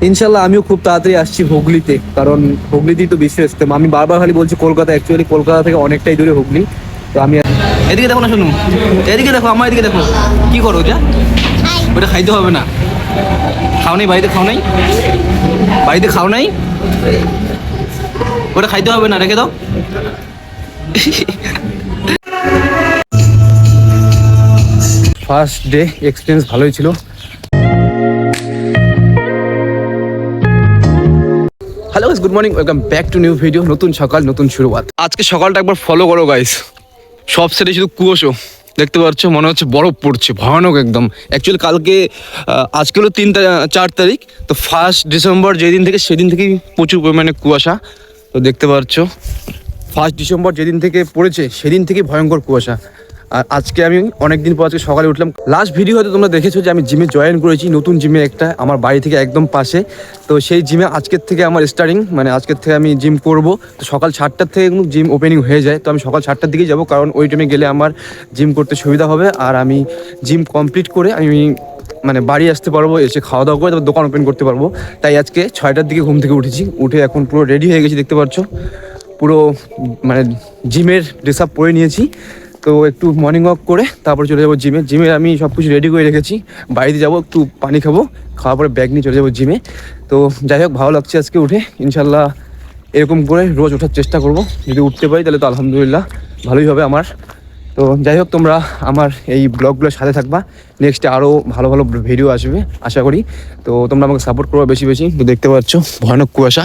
ইনশাল্লাহ আমিও খুব তাড়াতাড়ি আসছি হুগলিতে, কারণ হুগলিতেই তো বেশি আসতে আমি বারবার খালি বলছি কলকাতা, অ্যাকচুয়ালি কলকাতা থেকে অনেকটাই দূরে হুগলি। তো আমি এদিকে দেখো না, শুনুন এদিকে দেখো, আমার এদিকে দেখো কি করো যা, ওটা খাইতে হবে না। খাও নাই বাড়িতে, খাও নাই বাড়িতে, খাও নাই, ওটা খাইতে হবে না, রেখে দাও। ফার্স্ট ডে এক্সপিরিয়েন্স ভালোই ছিল। Hello guys, good morning, welcome back to new video. নতুন সকাল, নতুন শুরুয়াত। আজকে সকালটা একবার ফলো করো গাইস, সব সাইডে শুধু কুয়াশা দেখতে পাচ্ছ, মনে হচ্ছে বরফ পড়ছে, ভয়ানক একদম। অ্যাকচুয়ালি কালকে আজকে হলো 4 তারিখ, তো 1 ডিসেম্বর যেদিন থেকে সেদিন থেকেই প্রচুর পরিমাণে কুয়াশা। তো দেখতে পাচ্ছ 1 ডিসেম্বর যেদিন থেকে পড়েছে সেদিন থেকে ভয়ঙ্কর কুয়াশা। আর আজকে আমি অনেকদিন পর আজকে সকালে উঠলাম। লাস্ট ভিডিও হয়তো তোমরা দেখেছো যে আমি জিমে জয়েন করেছি, নতুন জিমে একটা আমার বাড়ি থেকে একদম পাশে। তো সেই জিমে আজকের থেকে আমার স্টার্টিং, মানে আজকের থেকে আমি জিম করব। তো সকাল 7টার থেকে কিন্তু জিম ওপেনিং হয়ে যায়, তো আমি সকাল 7টার দিকেই যাবো, কারণ ওই টাইমে গেলে আমার জিম করতে সুবিধা হবে। আর আমি জিম কমপ্লিট করে আমি মানে বাড়ি আসতে পারবো, এসে খাওয়া দাওয়া করে তারপর দোকান ওপেন করতে পারবো। তাই আজকে 6টার দিকে ঘুম থেকে উঠেছি, উঠে এখন পুরো রেডি হয়ে গেছি, দেখতে পাচ্ছ পুরো মানে জিমের ড্রেস আপ পরে নিয়েছি। তো একটু মর্নিং ওয়াক করে তারপর চলে যাবো জিমে। জিমে আমি সব কিছু রেডি করে রেখেছি, বাড়িতে যাবো, একটু পানি খাবো, খাওয়ার পরে ব্যাগ নিয়ে চলে যাবো জিমে। তো যাই হোক, ভালো লাগছে আজকে উঠে। ইনশাল্লাহ এরকম করে রোজ ওঠার চেষ্টা করব, যদি উঠতে পারি তাহলে তো আলহামদুলিল্লাহ ভালোই হবে আমার। তো যাই হোক, তোমরা আমার এই ব্লগগুলোর সাথে থাকবা, নেক্সটে আরও ভালো ভালো ভিডিও আসবে আশা করি। তো তোমরা আমাকে সাপোর্ট করো বেশি বেশি। তো দেখতে পাচ্ছ ভয়ানক কুয়াশা।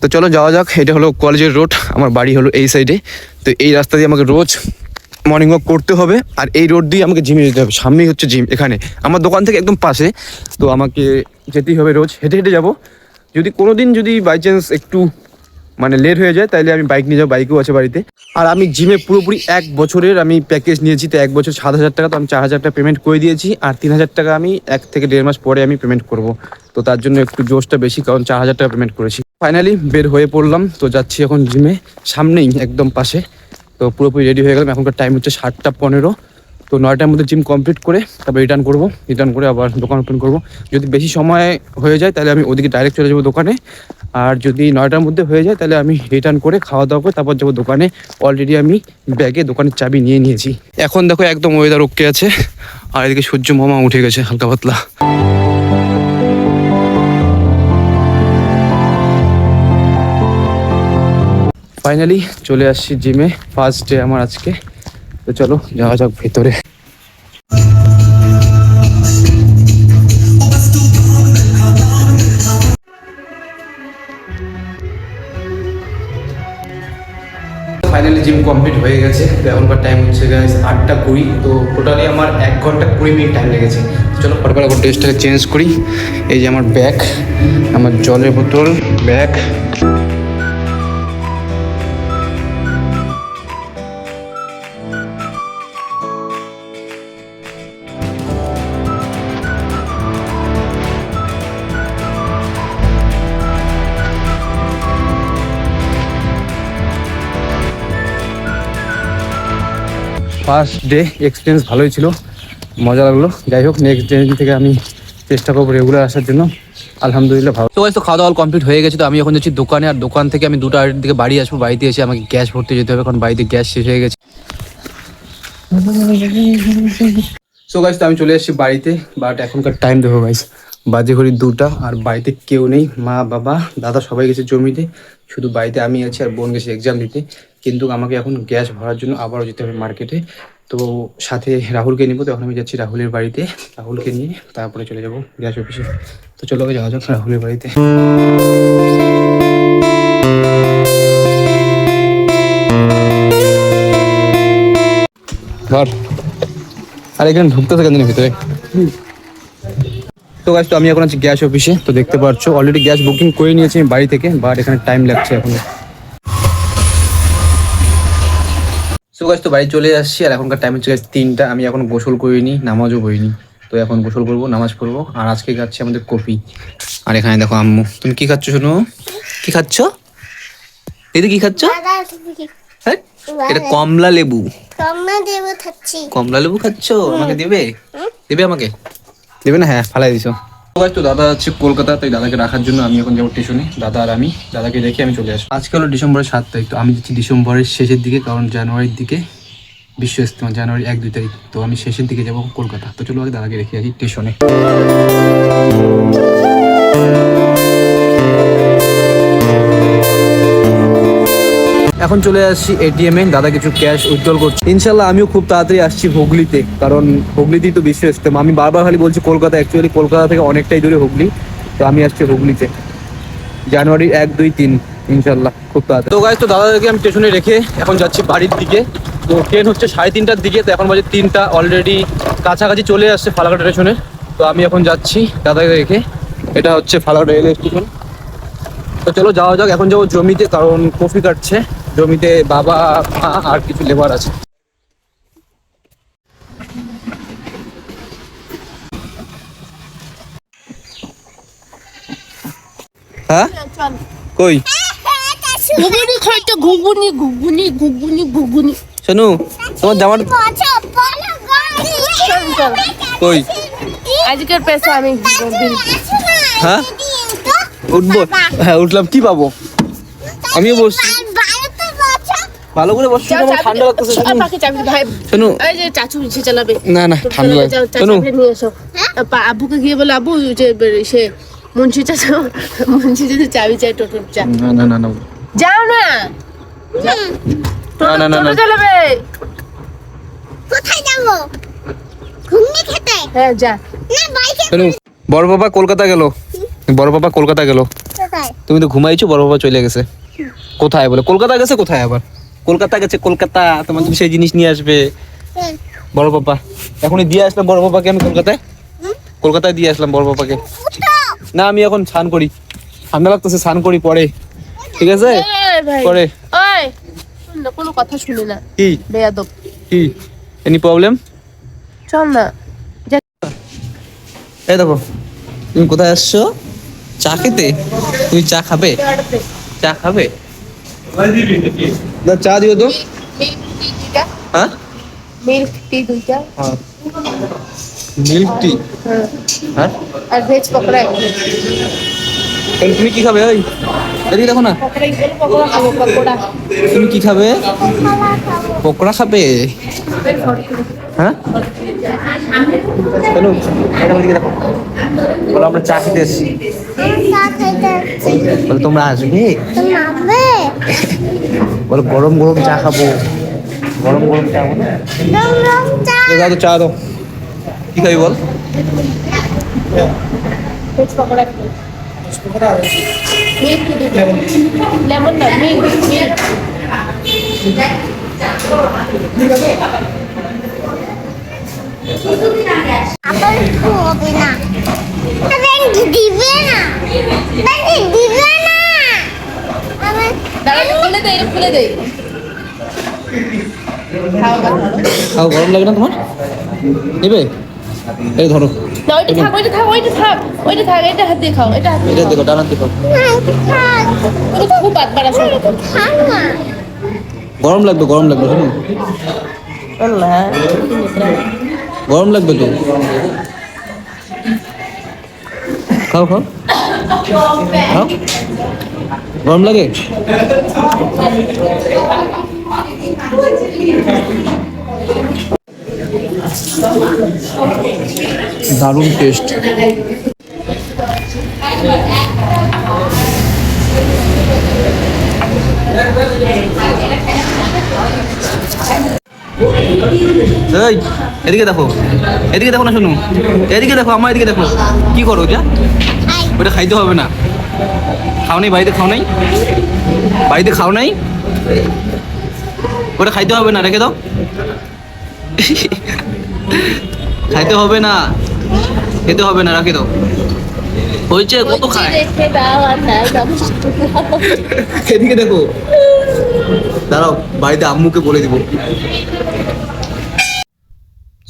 তো চলো যাওয়া যাক। এটা হলো কলেজের রোড, আমার বাড়ি হলো এই সাইডে। তো এই রাস্তা দিয়ে আমাকে রোজ মর্নিং ওয়াক করতে হবে, আর এই রোড দিয়ে আমাকে জিমে যেতে হবে। সামনেই হচ্ছে জিম, এখানে আমার দোকান থেকে একদম পাশে। তো আমাকে যেতেই হবে, রোজ হেঁটে হেঁটে যাবো। যদি কোনো দিন যদি বাই চান্স একটু মানে লেট হয়ে যায় তাহলে আমি বাইক নিয়ে যাবো, বাইকও আছে বাড়িতে। আর আমি জিমে পুরোপুরি 1 বছরের আমি প্যাকেজ নিয়েছি। তো 1 বছর 7,000 টাকা, তো আমি 4,000 টাকা পেমেন্ট করে দিয়েছি। আর 3,000 টাকা আমি 1 থেকে 1.5 মাস পরে আমি পেমেন্ট করব। তো তার জন্য একটু জোশটা বেশি, কারণ 4,000 টাকা পেমেন্ট করেছি। ফাইনালি বের হয়ে পড়লাম, তো যাচ্ছি এখন জিমে, সামনেই একদম পাশে। তো পুরোপুরি রেডি হয়ে গেলাম। এখনকার টাইম হচ্ছে 7টা 15। তো 9টার মধ্যে জিম কমপ্লিট করে তারপর রিটার্ন করবো, রিটার্ন করে আবার দোকান ওপেন করবো। যদি বেশি সময় হয়ে যায় তাহলে আমি ওদিকে ডাইরেক্ট চলে যাবো দোকানে। আর যদি 9টার মধ্যে হয়ে যায় তাহলে আমি রিটার্ন করে খাওয়া দাওয়া করে তারপর যাবো দোকানে। অলরেডি আমি ব্যাগে দোকানের চাবি নিয়ে নিয়েছি। এখন দেখো একদম ওয়েদার ওকে আছে, আর এদিকে সূর্য মামা উঠে গেছে হালকা পাতলা। ফাইনালি চলে আসছি জিমে, ফার্স্ট ডে আমার আজকে। তো চলো যাওয়া যাক ভেতরে। ফাইনালি জিম কমপ্লিট হয়ে গেছে। তো এখনকার টাইম হচ্ছে 8টা 20। তো টোটালি আমার 1 ঘন্টা 20 মিনিট টাইম লেগেছে। চলো ফটোফট এখন ড্রেসটাকে চেঞ্জ করি। এই যে আমার ব্যাগ, আমার জলের বোতল, ব্যাগ। ফার্স্ট ডে এক্সপিরিয়েন্স ভালোই ছিল, মজা লাগলো। যাই হোক, নেক্সট ডে থেকে আমি চেষ্টা করবো রেগুলার আসার জন্য। আলহামদুলিল্লাহ ভালো। তো তো খাওয়া দাওয়া কমপ্লিট হয়ে গেছে। তো আমি এখন যাচ্ছি দোকানে, আর দোকান থেকে আমি 2টা দিকে বাড়ি আসবো। বাড়িতে এসে আমাকে গ্যাস ভরতে যেতে হবে, কারণ বাড়িতে গ্যাস শেষ হয়ে গেছে। সো গাইস, তো আমি চলে এসেছি বাড়িতে, বাট এখনকার টাইম দেখো গাইস, বাজে ঘড়ি 2টা। আর বাড়িতে কেউ নেই, মা বাবা দাদা সবাই গেছে জমিতে, শুধু বাড়িতে আমি আছি আর বোন গেছে এক্সাম দিতে। কিন্তু আমাকে এখন গ্যাস ভরার জন্য আবারও যেতে হবে মার্কেটে। তো সাথে রাহুলকে নিব। তো এখন আমি যাচ্ছি রাহুলের বাড়িতে, রাহুলকে নিয়ে তারপরে চলে যাব গ্যাস অফিসে। তো চলো যাওয়া যাক রাহুলের বাড়িতে। ঘর আর এখানে ঢুকতেছে কেন ভিতরে? তো গাইস, তো আমি এখন আছি গ্যাস অফিসে। তো দেখতে পাচ্ছ অলরেডি গ্যাস বুকিং করে নিয়েছি আমি বাড়ি থেকে, বাট এখানে টাইম লাগছে এখন। সো গাইস, তো বাড়ি চলে আসছি, আর এখনকার টাইম হচ্ছে 3টা। আমি এখন গোসল করিনি, নামাজও পড়িনি। তো এখন গোসল করবো, নামাজ পড়বো। আর আজকে খাচ্ছি আমাদের কফি। আর এখানে দেখো আম্মু, তুমি কি খাচ্ছ? শোনো, কি খাচ্ছ? দিদি কি খাচ্ছ? হ্যাঁ, এটা কমলা লেবু। কমলা লেবু খাচ্ছ? আমাকে দেবে? দেবে আমাকে? দেবে না? হ্যাঁ, ফালাই দিছো। তো দাদা আছে কলকাতা, তাই দাদাকে রাখার জন্য আমি এখন যাবো স্টেশনে। দাদা আর আমি, দাদাকে রেখে আমি চলে আসবো। আজকে হলো ডিসেম্বরের 7 তারিখ, তো আমি যাচ্ছি ডিসেম্বরের শেষের দিকে, কারণ জানুয়ারির দিকে বিশ্ব ইজতেমা, জানুয়ারি 1-2 তারিখ। তো আমি শেষের দিকে যাবো কলকাতা। তো চলো আগে দাদাকে রেখে আসি স্টেশনে। এখন চলে আসছি এটিএমে, দাদা কিছু ক্যাশ উইথড্রল করছি। ইনশাল্লাহ আমিও খুব তাড়াতাড়ি আসছি হুগলিতে, কারণ হুগলিতেই তো বিশ্ব ইজতেমা। আমি বারবার খালি বলছি কলকাতা, অ্যাকচুয়ালি কলকাতা থেকে অনেকটাই দূরে হুগলি। তো আমি আসছি হুগলিতে জানুয়ারি 1-2-3 ইনশাল্লাহ, খুব তাড়াতাড়ি। তো গাইস, তো দাদাদেরকে আমি স্টেশনে রেখে এখন যাচ্ছি বাড়ির দিকে। তো ট্রেন হচ্ছে 3:30টার দিকে, তো এখন বাজে 3টা, অলরেডি কাছাকাছি চলে আসছে ফালাকাটা স্টেশনে। তো আমি এখন যাচ্ছি দাদাকে রেখে। এটা হচ্ছে ফালাকাটা রেল স্টেশন। তো চলো যাওয়া যাক। এখন যাবো জমিতে, কারণ কফি কাটছে জমিতে বাবা, মা আর কিছু লেবার আছে। হ্যাঁ কই ঘুগনি খাইতে, ঘুগনি ঘুগনি ঘুগনি ঘুগনি। শোনো, তোমার জামার কই? আজকের পেশা আমি হ্যাঁ উঠবো, হ্যাঁ উঠলাম, কি পাবো? আমিও বসছি, ভালো করে বসছি, আমার ঠান্ডা লাগতেছে। শোনো, এই যে চাচু নিচে চালাবে। না না ঠান্ডা লাগছে। শোনো, নিয়ে এসো। আব্বুকে গিয়ে বলে, আব্বু যে সে মুন্সি চাচা, মুন্সি যদি চাবি চাই টোটোর চা। না না না না যাও না, না না না চালাবে। কোথায় যাবো? ঘুগনি খেতে? হ্যাঁ যা। না বাইকে। শোনো, বড় বাবা কলকাতা গেল, বড় বাবা কলকাতা গেল। কোথায়? তুমি তো ঘুমাইছো, বড় বাবা চলে গেছে। কোথায় বলে? কলকাতা গেছে। কোথায় আবার? কলকাতা গেছে, কলকাতা। তোমার জন্য সেই জিনিস নিয়ে আসবে বড় বাবা। এখনই দিয়ে আসলাম বড় বাবাকে আমি কলকাতায়, কলকাতায় দিয়ে আসলাম বড় বাবাকে। না আমি এখন স্নান করি, ঠান্ডা লাগতেছে, স্নান করি পরে, ঠিক আছে? পরে। ওই শোন না, কোনো কথা শুনে না। কি বেয়াদব। কি এনি প্রবলেম? চল না। এই দেখো, তুমি কোথায় আসছো? চা খেতে? তুমি চা খাবে? চা খাবে? না চা দিও তো। হ্যাঁ মিল্ক টি দুইটা। Milk tea. হ্যাঁ আর ভেজ পকোড়া একটা। তুমি কি খাবে? ওই এদিকে দেখো না, পকোড়া খাবো, পকোড়া। তুমি কি খাবে? পকোড়া খাবে? হ্যাঁ কেন? এদিকে দেখো, বলো আমরা চা খেতে এসেছি। চা খাইতে। বলো তোমরা আসবে? তুমি আসবে? বলো গরম গরম চা খাবো, গরম গরম চা খাবো না? রং রং চা। দাও তো চা দাও, কি খাবি বল? ভেজ পকোড়া একটা। মিল্ক টি দুইটা। লেমন না, মিল্ক মিল্ক। আবার হবে না। ব্যাংক দিবে না। ব্যাংক দিবে না। আমার দাঁড়া, খুলে দে, খুলে দে। খাও বা ধরো। খাও, গরম লাগে না তোমার? নেবে? এই ধরো, না, ওইটা থাক, ওইটা থাক, ওইটা থাক, ওইটা থাক। এটা হাত দিয়ে খাও, এটা হাত দিয়ে এটা খাও। দেখো, ডানা দেখো। খাই। ওটা খুব বাদ বাড়া শুরু করো। খাই না। গরম লাগবে, গরম লাগবে, শোনো আল্লাহ। গরম লাগবে তো। খাও খাও খাও, গরম লাগে? দারুণ টেস্ট। এই এদিকে দেখো, এদিকে দেখো না, শুনুন এদিকে দেখো, আমার এদিকে দেখো। কি করো যা? ওটা খাইতে হবে না। খাও নাই বাড়িতে? খাও নাই বাড়িতে? খাও নাই? ওটা খাইতে হবে না, রেখে দাও। খাইতে হবে না, খেতে হবে না, রাখে দাও। হয়েছে, কত খায়। এদিকে দেখো, দাঁড়াও বাড়িতে আম্মুকে বলে দিব।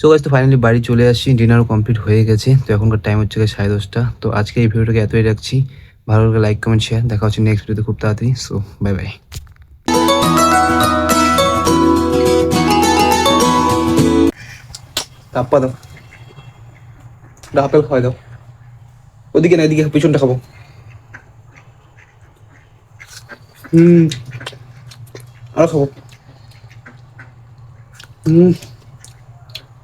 সো গাইস, তো ফাইনালি বাড়ি চলে আসছি, ডিনারও কমপ্লিট হয়ে গেছে। তো এখনকার টাইম হচ্ছে 10:30। তো আজকে এই ভিডিওটাকে এতই রাখছি। ভালো লাগলে লাইক কমেন্ট শেয়ার, দেখা হচ্ছে নেক্সট ভিডিওতে খুব তাড়াতাড়ি। So bye bye. কাপ্পা দাও, আপেল খাওয়াই দাও। ওদিকে না, এদিকে পিছনটা খাবো। আরো খাবো।